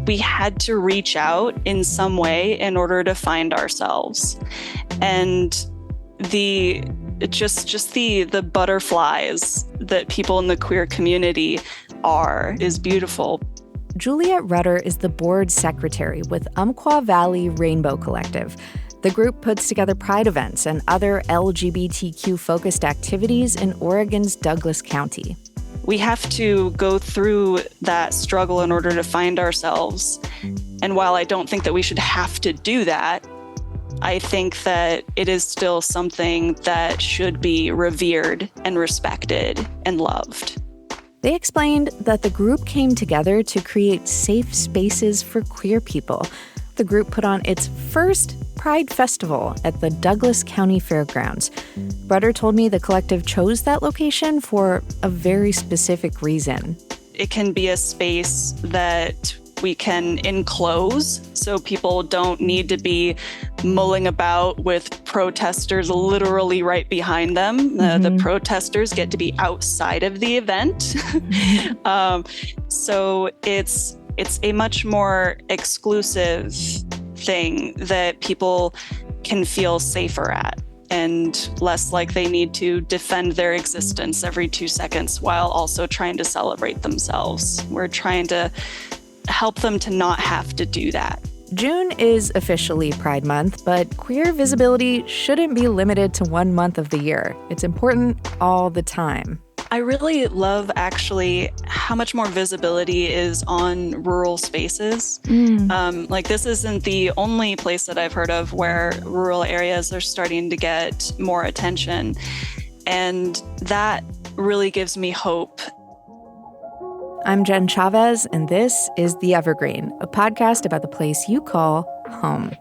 we had to reach out in some way in order to find ourselves. And the butterflies that people in the queer community is beautiful. Juliet Rudder is the board secretary with Umpqua Valley Rainbow Collective. The group puts together pride events and other LGBTQ-focused activities in Oregon's Douglas County. We have to go through that struggle in order to find ourselves. And while I don't think that we should have to do that, I think that it is still something that should be revered and respected and loved. They explained that the group came together to create safe spaces for queer people. The group put on its first Pride Festival at the Douglas County Fairgrounds. Rudder told me the collective chose that location for a very specific reason. It can be a space that we can enclose so people don't need to be mulling about with protesters literally right behind them. The protesters get to be outside of the event. So it's a much more exclusive thing that people can feel safer at and less like they need to defend their existence every 2 seconds while also trying to celebrate themselves. We're trying to help them to not have to do that. June is officially Pride Month, but queer visibility shouldn't be limited to one month of the year. It's important all the time. I really love actually how much more visibility is on rural spaces. This isn't the only place that I've heard of where rural areas are starting to get more attention. And that really gives me hope. I'm Jen Chavez, and this is The Evergreen, a podcast about the place you call home.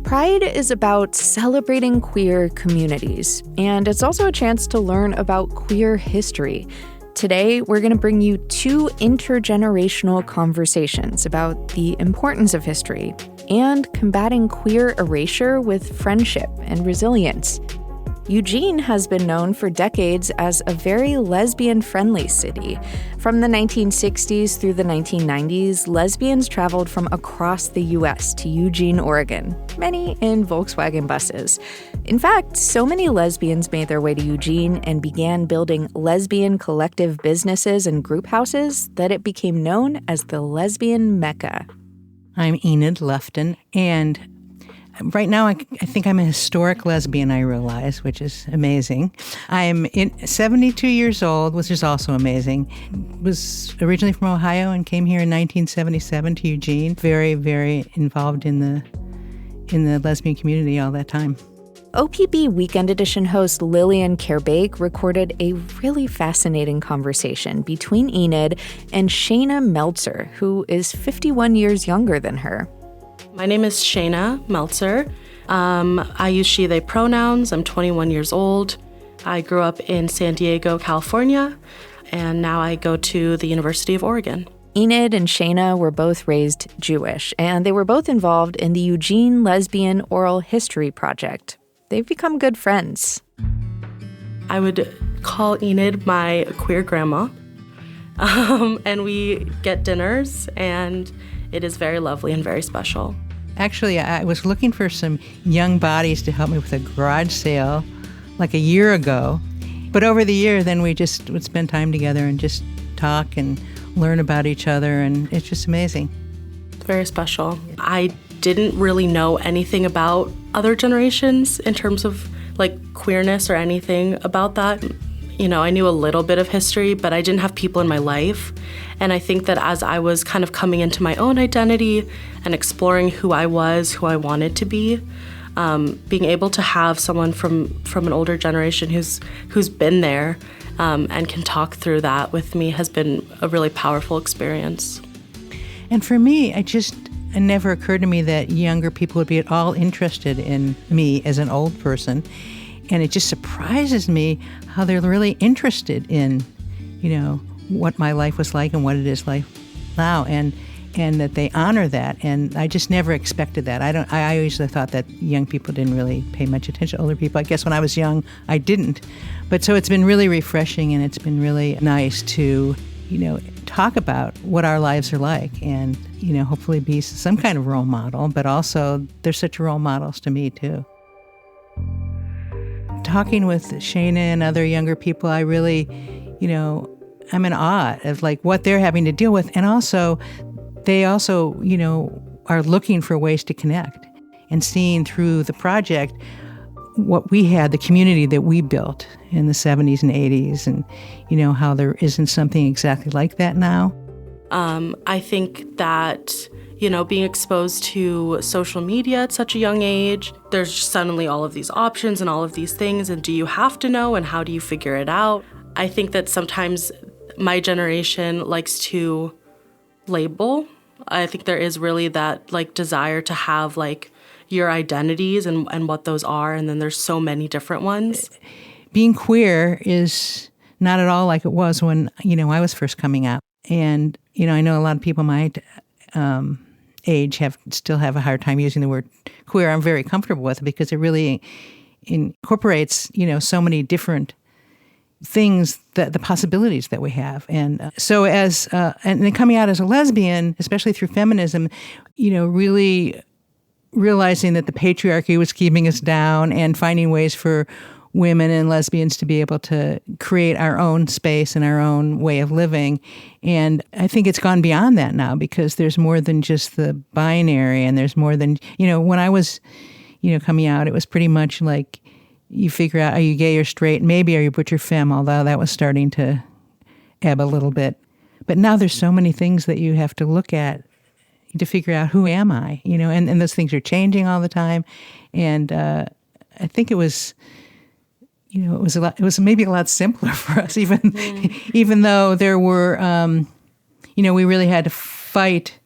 Pride is about celebrating queer communities, and it's also a chance to learn about queer history. Today, we're going to bring you 2 intergenerational conversations about the importance of history and combating queer erasure with friendship and resilience. Eugene has been known for decades as a very lesbian-friendly city. From the 1960s through the 1990s, lesbians traveled from across the U.S. to Eugene, Oregon, many in Volkswagen buses. In fact, so many lesbians made their way to Eugene and began building lesbian collective businesses and group houses that it became known as the lesbian Mecca. I'm Enid Lufton, and right now, I think I'm a historic lesbian, I realize, which is amazing. I'm 72 years old, which is also amazing. Was originally from Ohio and came here in 1977 to Eugene. Very, very involved in the lesbian community all that time. OPB Weekend Edition host Lillian Kerbeek recorded a really fascinating conversation between Enid and Shayna Meltzer, who is 51 years younger than her. My name is Shayna Meltzer. I use she, they pronouns. I'm 21 years old. I grew up in San Diego, California, and now I go to the University of Oregon. Enid and Shayna were both raised Jewish, and they were both involved in the Eugene Lesbian Oral History Project. They've become good friends. I would call Enid my queer grandma, and we get dinners, and it is very lovely and very special. Actually, I was looking for some young bodies to help me with a garage sale like a year ago. But over the year, then we just would spend time together and just talk and learn about each other, and it's just amazing. It's very special. I didn't really know anything about other generations in terms of queerness or anything about that. I knew a little bit of history, but I didn't have people in my life. And I think that as I was kind of coming into my own identity and exploring who I was, who I wanted to be, being able to have someone from an older generation who's been there and can talk through that with me has been a really powerful experience. And for me, it never occurred to me that younger people would be at all interested in me as an old person. And it just surprises me how they're really interested in, what my life was like and what it is like now, and that they honor that. And I just never expected that. I usually thought that young people didn't really pay much attention to older people. I guess when I was young, I didn't. But so it's been really refreshing, and it's been really nice to talk about what our lives are like and, hopefully be some kind of role model, but also they're such role models to me too. Talking with Shayna and other younger people, I really, I'm in awe of like what they're having to deal with. And also, they also, are looking for ways to connect and seeing through the project what we had, the community that we built in the 70s and 80s, and, how there isn't something exactly like that now. I think that, being exposed to social media at such a young age, there's suddenly all of these options and all of these things, and do you have to know, and how do you figure it out? I think that sometimes my generation likes to label. I think there is really that like desire to have like your identities and what those are, and then there's so many different ones. Being queer is not at all like it was when, I was first coming out. And, I know a lot of people my age still have a hard time using the word queer. I'm very comfortable with it because it really incorporates, so many different things, that the possibilities that we have. And so and then coming out as a lesbian, especially through feminism, really realizing that the patriarchy was keeping us down and finding ways for women and lesbians to be able to create our own space and our own way of living. And I think it's gone beyond that now because there's more than just the binary, and there's more than, when I was, coming out, it was pretty much like you figure out, are you gay or straight? Maybe are you butch or femme, although that was starting to ebb a little bit. But now there's so many things that you have to look at to figure out who am I, and those things are changing all the time. And I think it was, it was maybe a lot simpler for us, even though there were, we really had to fight,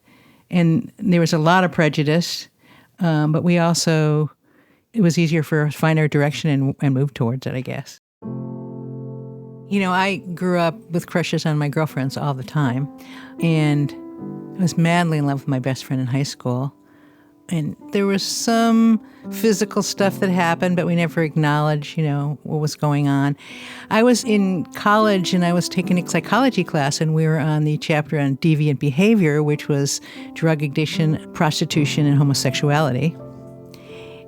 and there was a lot of prejudice, but we also, it was easier for us to find our direction and move towards it, I guess. I grew up with crushes on my girlfriends all the time, and I was madly in love with my best friend in high school. And there was some physical stuff that happened, but we never acknowledged, what was going on. I was in college and I was taking a psychology class, and we were on the chapter on deviant behavior, which was drug addiction, prostitution, and homosexuality.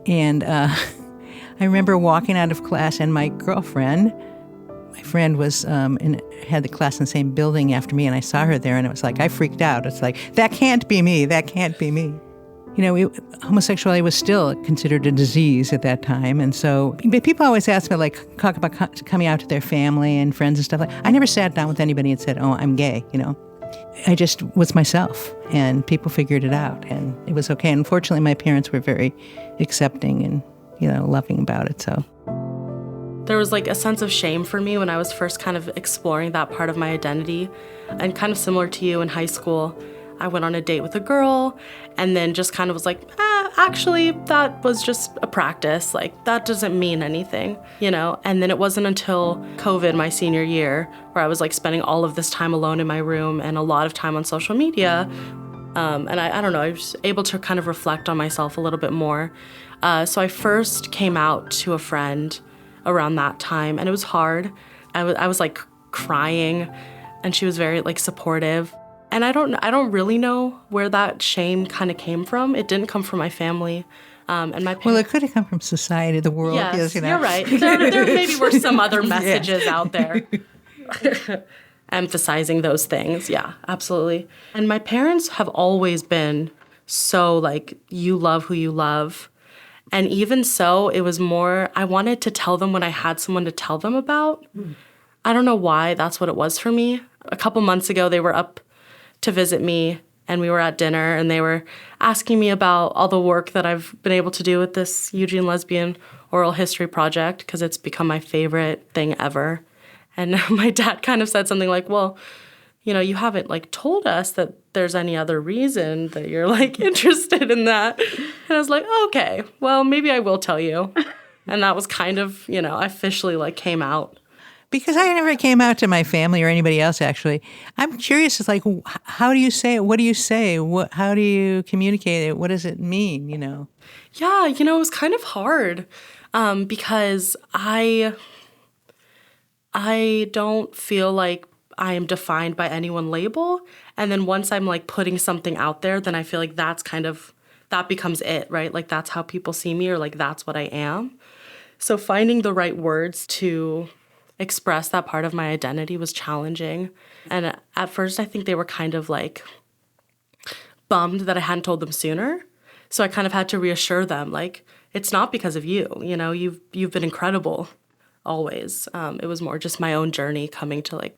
And I remember walking out of class, and my friend was had the class in the same building after me, and I saw her there, and it was like, I freaked out. It's like, that can't be me. That can't be me. Homosexuality was still considered a disease at that time. And so people always ask me, like, talk about coming out to their family and friends and stuff. Like, I never sat down with anybody and said, oh, I'm gay, I just was myself, and people figured it out, and it was okay. And unfortunately, my parents were very accepting and, loving about it, so. There was like a sense of shame for me when I was first kind of exploring that part of my identity. And kind of similar to you in high school, I went on a date with a girl and then just kind of was like, actually, that was just a practice. Like, that doesn't mean anything, And then it wasn't until COVID, my senior year, where I was like spending all of this time alone in my room and a lot of time on social media. And I don't know, I was able to kind of reflect on myself a little bit more. So I first came out to a friend around that time, and it was hard. I was like crying, and she was very like supportive. And I don't really know where that shame kind of came from. It didn't come from my family. And my parents, well, it could have come from society, the world. Yes, you're right. There maybe were some other messages out there emphasizing those things. Yeah, absolutely. And my parents have always been so like, you love who you love. And even so, it was more, I wanted to tell them when I had someone to tell them about. I don't know why that's what it was for me. A couple months ago, they were up to visit me, and we were at dinner, and they were asking me about all the work that I've been able to do with this Eugene Lesbian Oral History Project, because it's become my favorite thing ever. And my dad kind of said something like, well, you haven't like told us that there's any other reason that you're like interested in that. And I was like, okay, well, maybe I will tell you. And that was kind of, I officially like came out. Because I never came out to my family or anybody else, actually. I'm curious, it's like, how do you say it? What do you say? How do you communicate it? What does it mean, Yeah, it was kind of hard because I don't feel like I am defined by any one label. And then once I'm like putting something out there, then I feel like that becomes it, right? Like that's how people see me, or like that's what I am. So finding the right words to express that part of my identity was challenging. And at first, I think they were kind of like bummed that I hadn't told them sooner. So I kind of had to reassure them, like, it's not because of you. You know, you've been incredible always. It was more just my own journey coming to like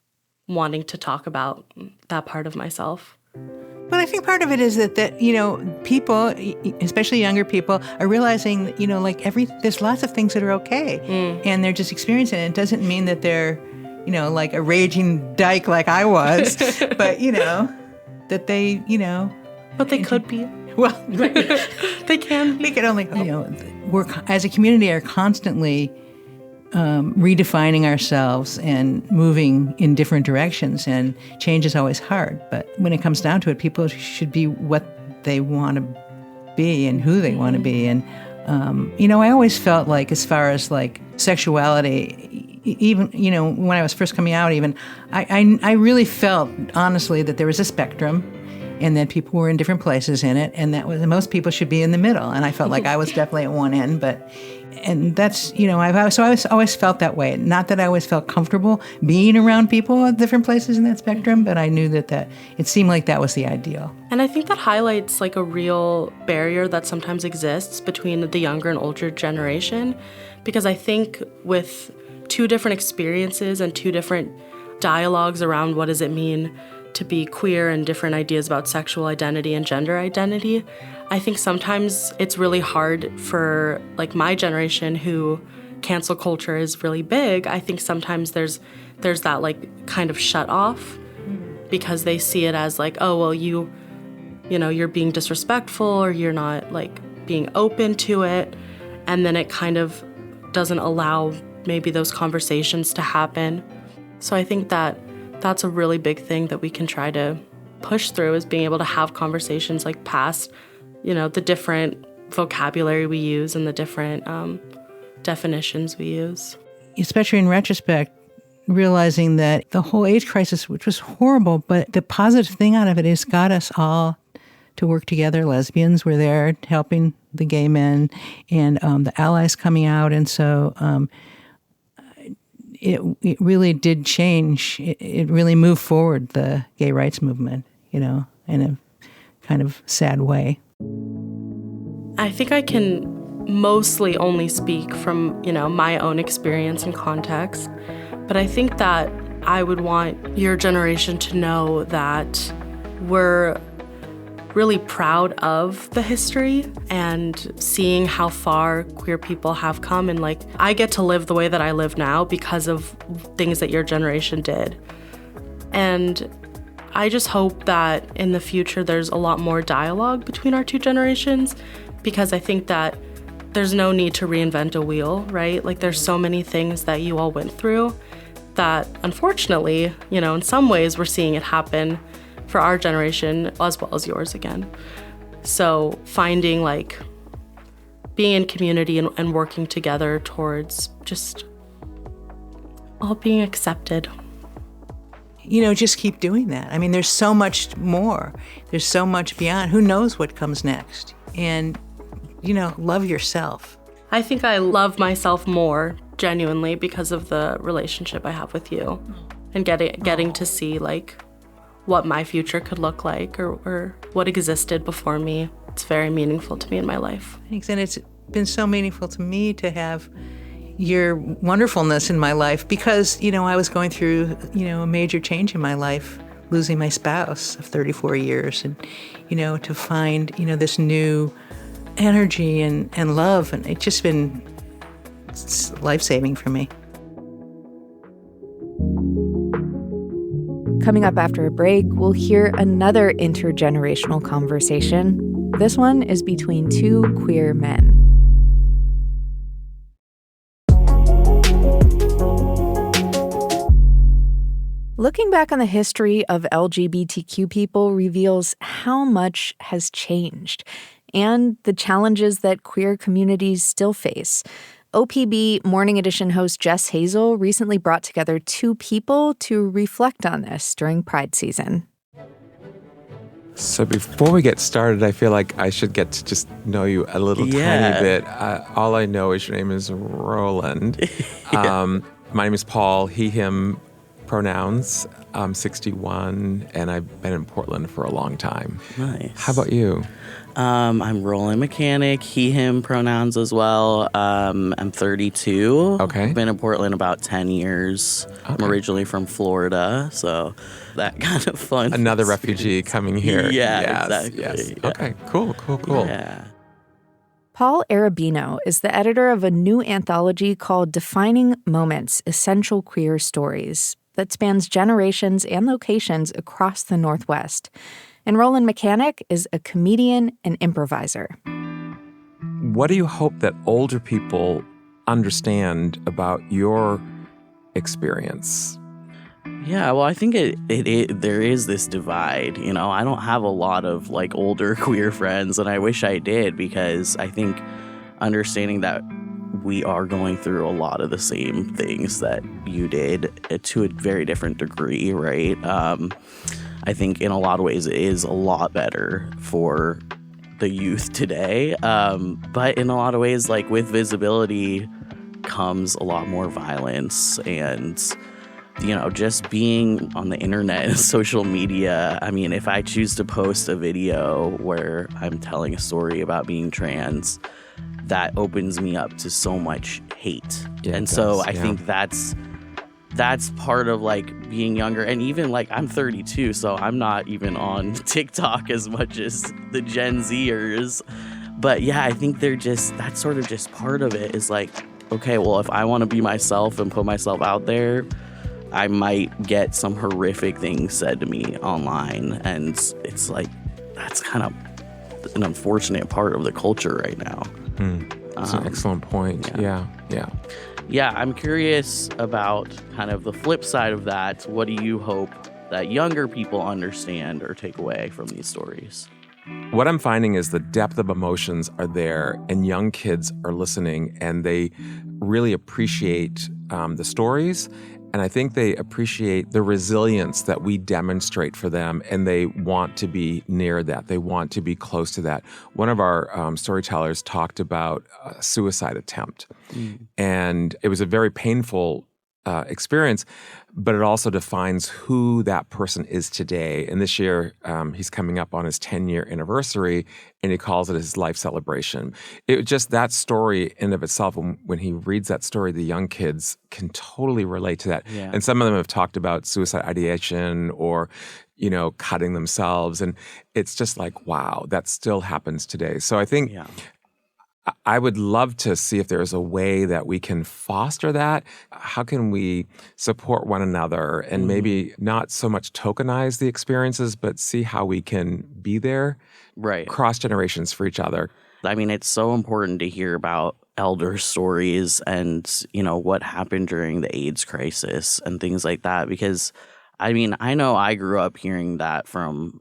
wanting to talk about that part of myself. But I think part of it is that you know, people, especially younger people, are realizing that, you know, like there's lots of things that are okay, and they're just experiencing it. It doesn't mean that they're, you know, like a raging dyke like I was, but, you know, that they, you know. But they could be. Well, they can be. We can only, you know, we're, as a community, are constantly redefining ourselves and moving in different directions, and change is always hard. But when it comes down to it, people should be what they want to be and who they want to be. And, you know, I always felt like, as far as like sexuality, even, you know, when I was first coming out, even, I really felt, honestly, that there was a spectrum, and that people were in different places in it, and that was, most people should be in the middle. And I felt like I was definitely at one end, and that's, you know, I always felt that way. Not that I always felt comfortable being around people at different places in that spectrum, but I knew that it seemed like that was the ideal. And I think that highlights like a real barrier that sometimes exists between the younger and older generation, because I think with two different experiences and two different dialogues around what does it mean to be queer and different ideas about sexual identity and gender identity, I think sometimes it's really hard for like my generation, who cancel culture is really big. I think sometimes there's that like kind of shut off, because they see it as like, oh, well, you know, you're being disrespectful, or you're not like being open to it. And then it kind of doesn't allow maybe those conversations to happen. So I think that that's a really big thing that we can try to push through, is being able to have conversations like past, you know, the different vocabulary we use and the different definitions we use. Especially in retrospect, realizing that the whole AIDS crisis, which was horrible, but the positive thing out of it is got us all to work together. Lesbians were there helping the gay men, and the allies coming out. And so it really did change. It really moved forward the gay rights movement, you know, in a kind of sad way. I think I can mostly only speak from, you know, my own experience and context, but I think that I would want your generation to know that we're really proud of the history and seeing how far queer people have come. And like, I get to live the way that I live now because of things that your generation did. And I just hope that in the future there's a lot more dialogue between our two generations, because I think that there's no need to reinvent a wheel, right? Like, there's so many things that you all went through that, unfortunately, you know, in some ways we're seeing it happen for our generation as well as yours again. So finding like being in community and working together towards just all being accepted. You know, just keep doing that. I mean, there's so much more. There's so much beyond. Who knows what comes next? And, you know, love yourself. I think I love myself more genuinely because of the relationship I have with you, and getting to see like what my future could look like, or what existed before me. It's very meaningful to me in my life. Thanks, and it's been so meaningful to me to have your wonderfulness in my life, because, you know, I was going through, you know, a major change in my life, losing my spouse of 34 years, and, you know, to find, you know, this new energy and love, and it's just been life-saving for me. Coming up after a break, we'll hear another intergenerational conversation. This one is between two queer men. Looking back on the history of LGBTQ people reveals how much has changed, and the challenges that queer communities still face. OPB Morning Edition host Jess Hazel recently brought together two people to reflect on this during Pride season. So before we get started, I feel like I should get to just know you a little tiny bit. All I know is your name is Roland. My name is Paul, he, him pronouns. I'm 61, and I've been in Portland for a long time. Nice. How about you? I'm Roland Mechanic, he, him pronouns as well. I'm 32. Okay. I've been in Portland about 10 years. Okay. I'm originally from Florida, so that kind of fun. Another refugee coming here. Yeah, exactly. Yes. Yeah. Okay, cool. Yeah. Paul Arabino is the editor of a new anthology called Defining Moments, Essential Queer Stories, that spans generations and locations across the Northwest. And Roland Mechanic is a comedian and improviser. What do you hope that older people understand about your experience? Yeah, well, I think there is this divide. You know, I don't have a lot of like older queer friends, and I wish I did, because I think understanding that we are going through a lot of the same things that you did to a very different degree, right? I think in a lot of ways it is a lot better for the youth today. But in a lot of ways, like with visibility comes a lot more violence, and you know, just being on the internet and social media. I mean, if I choose to post a video where I'm telling a story about being trans, that opens me up to so much hate. Yeah, and so I think that's part of like being younger. And even like I'm 32, so I'm not even on TikTok as much as the Gen Zers. But yeah, I think that's sort of just part of it, is like, okay, well, if I want to be myself and put myself out there, I might get some horrific things said to me online. And it's like, that's kind of an unfortunate part of the culture right now. That's an excellent point. Yeah. Yeah, I'm curious about kind of the flip side of that. What do you hope that younger people understand or take away from these stories? What I'm finding is the depth of emotions are there, and young kids are listening, and they really appreciate the stories. And I think they appreciate the resilience that we demonstrate for them, and they want to be near that. They want to be close to that. One of our storytellers talked about a suicide attempt, and it was a very painful experience, but it also defines who that person is today. And this year, he's coming up on his 10-year anniversary, and he calls it his life celebration. It just, that story in of itself, when he reads that story, the young kids can totally relate to that. Yeah. And some of them have talked about suicide ideation or, you know, cutting themselves. And it's just like, wow, that still happens today. So I think I would love to see if there's a way that we can foster that. How can we support one another and maybe not so much tokenize the experiences, but see how we can be there, cross generations for each other? I mean, it's so important to hear about elder stories and, you know, what happened during the AIDS crisis and things like that, because I mean, I know I grew up hearing that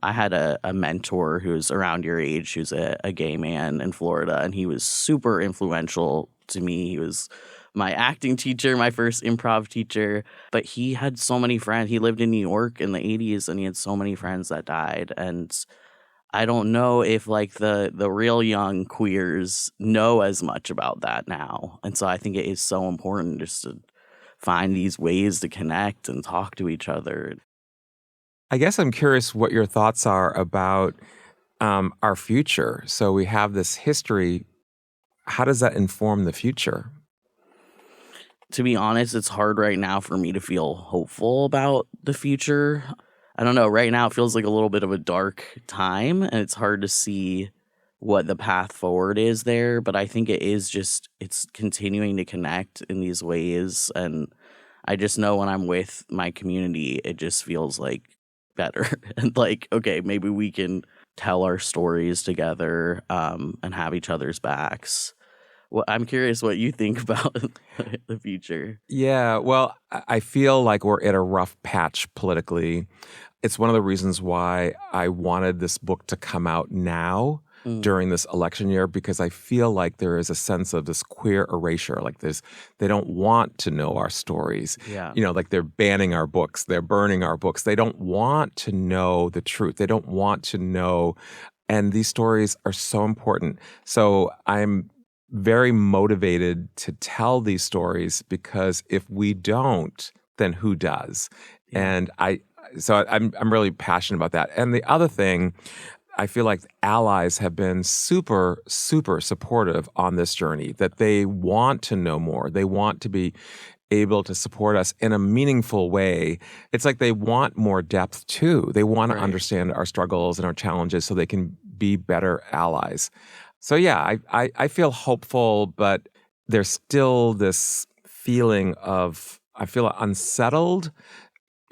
I had a mentor who's around your age, who's a gay man in Florida, and he was super influential to me. He was my acting teacher, my first improv teacher, but he had so many friends. He lived in New York in the 80s, and he had so many friends that died. And I don't know if like the real young queers know as much about that now. And so I think it is so important just to find these ways to connect and talk to each other. I guess I'm curious what your thoughts are about our future. So we have this history. How does that inform the future? To be honest, it's hard right now for me to feel hopeful about the future. I don't know. Right now, it feels like a little bit of a dark time, and it's hard to see what the path forward is there. But I think it's continuing to connect in these ways. And I just know when I'm with my community, it just feels like better. And like, okay, maybe we can tell our stories together and have each other's backs. Well, I'm curious what you think about the future. Yeah, well, I feel like we're at a rough patch politically. It's one of the reasons why I wanted this book to come out now, during this election year, because I feel like there is a sense of this queer erasure. Like they don't want to know our stories. Yeah. Like they're banning our books, they're burning our books. They don't want to know the truth. They don't want to know. And these stories are so important. So I'm very motivated to tell these stories, because if we don't, then who does? Yeah. And I'm really passionate about that. And the other thing, I feel like allies have been super, super supportive on this journey, that they want to know more. They want to be able to support us in a meaningful way. It's like they want more depth too. They want to understand our struggles and our challenges so they can be better allies. So yeah, I feel hopeful, but there's still this feeling of, I feel unsettled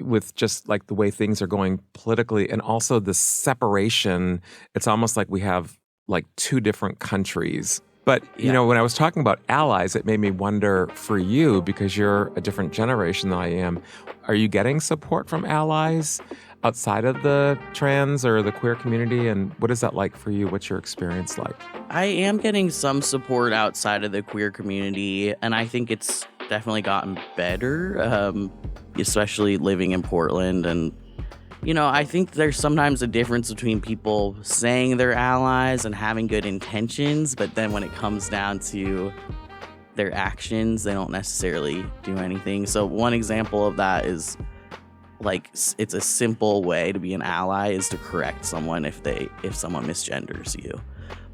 with just like the way things are going politically, and also the separation. It's almost like we have like two different countries. But, when I was talking about allies, it made me wonder for you, because you're a different generation than I am, are you getting support from allies outside of the trans or the queer community? And what is that like for you? What's your experience like? I am getting some support outside of the queer community, and I think it's definitely gotten better, especially living in Portland. And, I think there's sometimes a difference between people saying they're allies and having good intentions, but then when it comes down to their actions, they don't necessarily do anything. So one example of that is, like, it's a simple way to be an ally is to correct someone if someone misgenders you.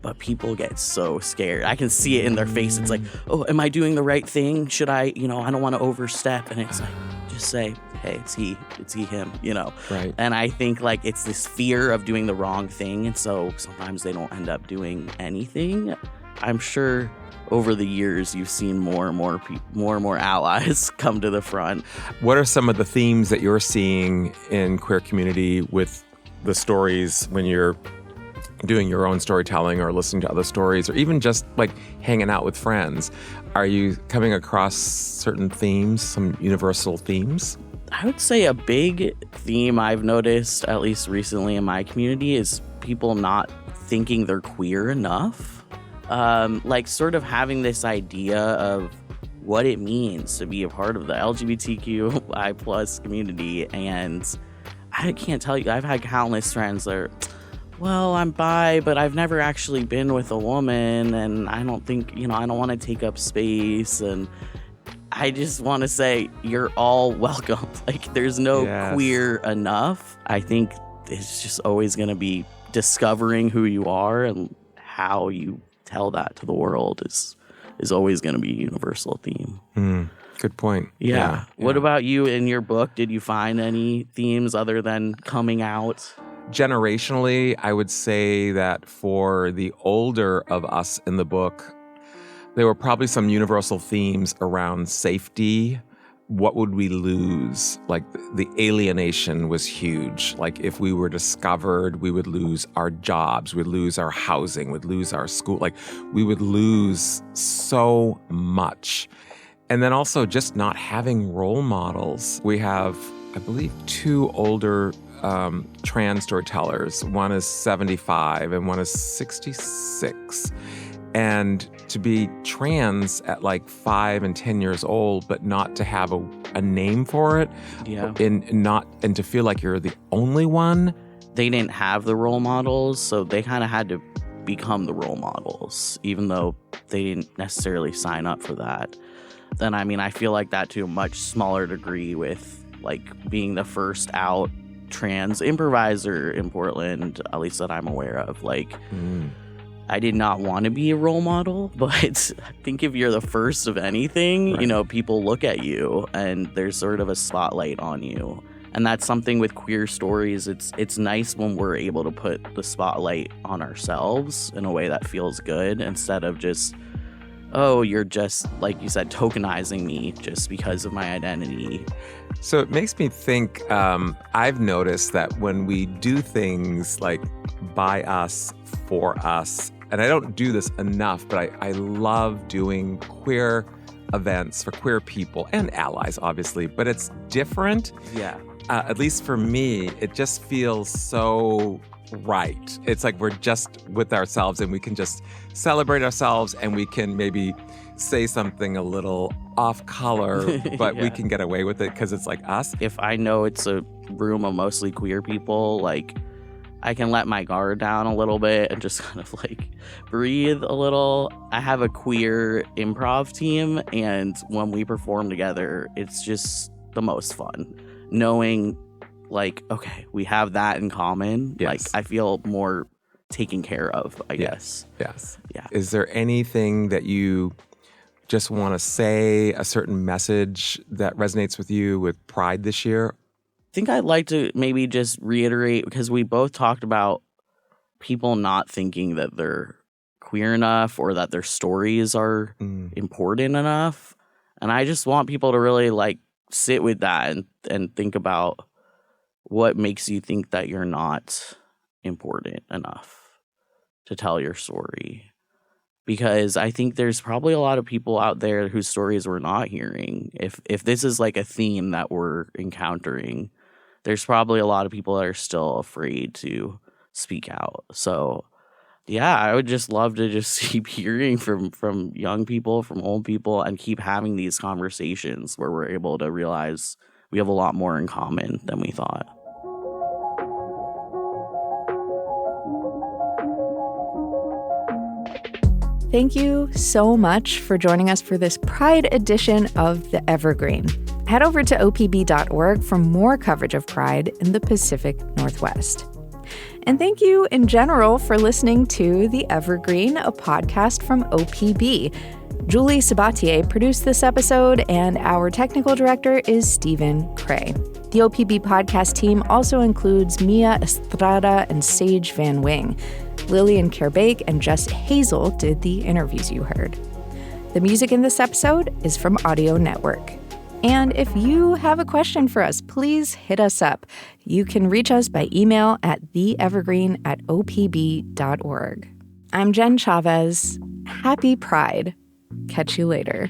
But people get so scared. I can see it in their face. It's like, oh, am I doing the right thing? Should I, I don't want to overstep. And it's like, just say, hey, it's he, him, Right. And I think like it's this fear of doing the wrong thing. And so sometimes they don't end up doing anything. I'm sure over the years you've seen more and more allies come to the front. What are some of the themes that you're seeing in queer community with the stories when you're doing your own storytelling or listening to other stories, or even just like hanging out with friends? Are you coming across certain themes, some universal themes? I would say a big theme I've noticed, at least recently in my community, is people not thinking they're queer enough. Like sort of having this idea of what it means to be a part of the LGBTQI+ community. And I can't tell you, I've had countless friends that are, well, I'm bi, but I've never actually been with a woman, and I don't think, I don't want to take up space. And I just want to say, you're all welcome. Like, there's no queer enough. I think it's just always going to be discovering who you are, and how you tell that to the world is always going to be a universal theme. Good point. Yeah. What about you in your book? Did you find any themes other than coming out? Generationally, I would say that for the older of us in the book, there were probably some universal themes around safety. What would we lose? Like the alienation was huge. Like if we were discovered, we would lose our jobs, we'd lose our housing, we'd lose our school. Like we would lose so much. And then also just not having role models. We have, I believe, two older trans storytellers. One is 75 and one is 66. And to be trans at like 5 and 10 years old, but not to have a name for it, and to feel like you're the only one. They didn't have the role models, so they kind of had to become the role models, even though they didn't necessarily sign up for that. Then, I mean, I feel like that to a much smaller degree with like being the first out trans improviser in Portland, at least that I'm aware of. Like, I did not want to be a role model, but I think if you're the first of anything, right, people look at you and there's sort of a spotlight on you. And that's something with queer stories. It's nice when we're able to put the spotlight on ourselves in a way that feels good, instead of just, oh, you're just, like you said, tokenizing me just because of my identity. So it makes me think, I've noticed that when we do things like by us, for us, and I don't do this enough, but I love doing queer events for queer people and allies, obviously, but it's different. Yeah. At least for me, it just feels so right. It's like we're just with ourselves and we can just celebrate ourselves and we can maybe say something a little off color, but we can get away with it because it's like us. If I know it's a room of mostly queer people, like I can let my guard down a little bit and just kind of like breathe a little. I have a queer improv team, and when we perform together, it's just the most fun. Knowing like, okay, we have that in common. Yes. Like I feel more taken care of, I guess. Yes. Yeah. Is there anything that you just want to say, a certain message that resonates with you with Pride this year? I think I'd like to maybe just reiterate, because we both talked about people not thinking that they're queer enough or that their stories are important enough. And I just want people to really like sit with that and think about what makes you think that you're not important enough to tell your story. Because I think there's probably a lot of people out there whose stories we're not hearing. If this is like a theme that we're encountering, there's probably a lot of people that are still afraid to speak out. So, yeah, I would just love to just keep hearing from young people, from old people, and keep having these conversations where we're able to realize we have a lot more in common than we thought. Thank you so much for joining us for this Pride edition of the Evergreen. Head over to opb.org for more coverage of Pride in the Pacific Northwest. And thank you in general for listening to The Evergreen, a podcast from OPB. Julie Sabatier produced this episode, and our technical director is Stephen Cray. The OPB podcast team also includes Mia Estrada and Sage Van Wing. Lillian Kerbake and Jess Hazel did the interviews you heard. The music in this episode is from Audio Network. And if you have a question for us, please hit us up. You can reach us by email at theevergreen@opb.org. I'm Jen Chavez. Happy Pride. Catch you later.